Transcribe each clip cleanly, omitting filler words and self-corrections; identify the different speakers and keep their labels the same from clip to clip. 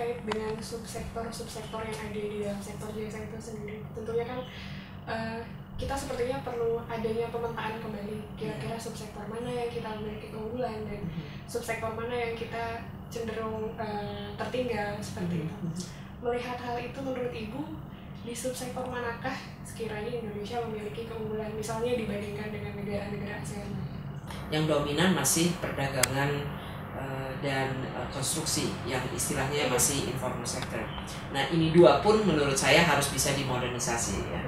Speaker 1: terkait dengan subsektor yang ada di dalam sektor jasa itu sendiri, tentunya kan kita sepertinya perlu adanya pemetaan kembali kira-kira subsektor mana yang kita memiliki keunggulan dan subsektor mana yang kita cenderung tertinggal seperti itu. Melihat hal itu, menurut Ibu, di subsektor manakah sekiranya Indonesia memiliki keunggulan misalnya dibandingkan dengan negara-negara ASEAN?
Speaker 2: Yang dominan masih perdagangan dan konstruksi, yang istilahnya masih informal sector. Nah, ini dua pun menurut saya harus bisa dimodernisasi ya.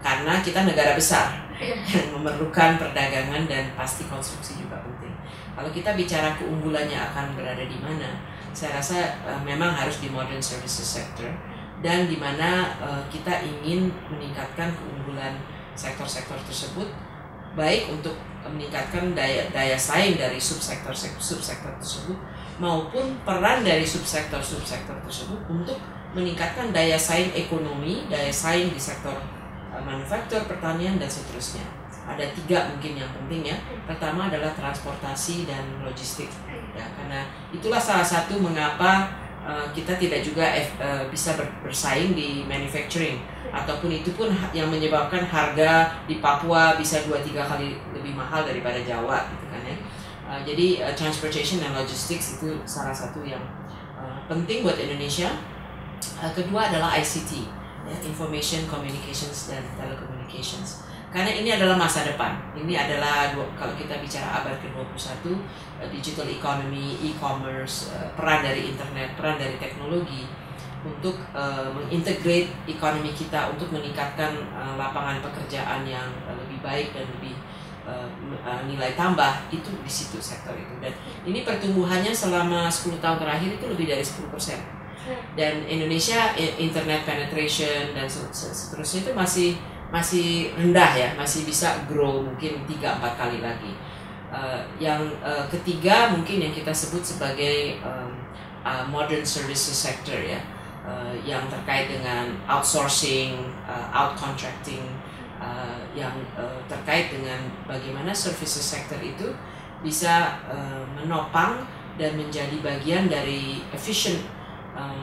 Speaker 2: Karena kita negara besar yang memerlukan perdagangan dan pasti konstruksi juga penting. Kalau kita bicara keunggulannya akan berada di mana, saya rasa memang harus di modern services sector, dan di mana kita ingin meningkatkan keunggulan sektor-sektor tersebut, baik untuk meningkatkan daya saing dari subsektor tersebut maupun peran dari subsektor tersebut untuk meningkatkan daya saing ekonomi, daya saing di sektor manufaktur, pertanian, dan seterusnya. Ada 3 mungkin yang penting ya. Pertama adalah transportasi dan logistik ya, karena itulah salah satu mengapa kita tidak juga bisa bersaing di manufacturing, ataupun itu pun yang menyebabkan harga di Papua bisa 2-3 kali lebih mahal daripada Jawa gitu kan ya. Jadi transportation dan logistics itu salah satu yang penting buat Indonesia. Kedua adalah ICT ya, Information Communications dan Telecommunications, karena ini adalah masa depan. Ini adalah kalau kita bicara abad ke-21, digital economy, e-commerce, peran dari internet, peran dari teknologi untuk mengintegrate ekonomi kita, untuk meningkatkan lapangan pekerjaan yang lebih baik dan lebih nilai tambah, itu di situ sektor itu. Dan ini pertumbuhannya selama 10 tahun terakhir itu lebih dari 10%. Dan Indonesia internet penetration dan seterusnya itu masih rendah ya, masih bisa grow mungkin 3-4 kali lagi. Yang ketiga mungkin yang kita sebut sebagai modern services sector ya, yang terkait dengan outsourcing, outcontracting, yang terkait dengan bagaimana services sector itu bisa menopang dan menjadi bagian dari efficient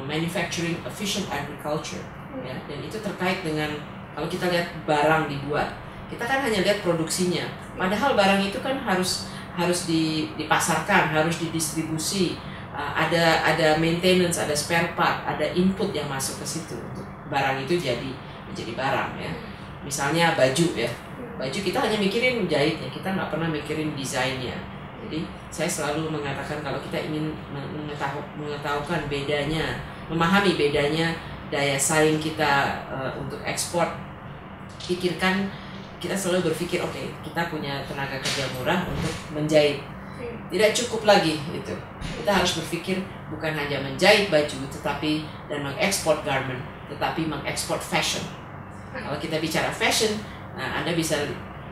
Speaker 2: manufacturing, efficient agriculture ya. Dan itu terkait dengan, kalau kita lihat barang dibuat, kita kan hanya lihat produksinya, padahal barang itu kan harus dipasarkan, harus didistribusi, ada maintenance, ada spare part, ada input yang masuk ke situ untuk barang itu menjadi barang ya. Misalnya baju ya, baju kita hanya mikirin jahitnya, kita nggak pernah mikirin desainnya. Jadi saya selalu mengatakan kalau kita ingin mengetahukan bedanya, memahami bedanya daya saing kita untuk ekspor, pikirkan, kita selalu berpikir oke, kita punya tenaga kerja murah untuk menjahit, tidak cukup lagi itu. Kita harus berpikir bukan hanya menjahit baju, tetapi dan mengekspor garment, tetapi mengekspor fashion. Kalau kita bicara fashion, nah Anda bisa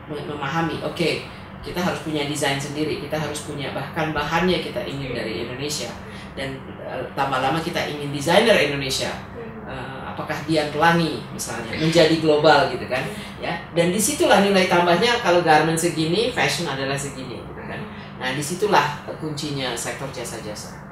Speaker 2: memahami, oke, kita harus punya desain sendiri, kita harus punya bahkan bahannya kita ingin dari Indonesia, dan tambah lama kita ingin desainer Indonesia. Apakah Dian Pelangi misalnya menjadi global gitu kan ya, dan disitulah nilai tambahnya. Kalau garment segini, fashion adalah segini gitu kan. Nah disitulah kuncinya sektor jasa-jasa.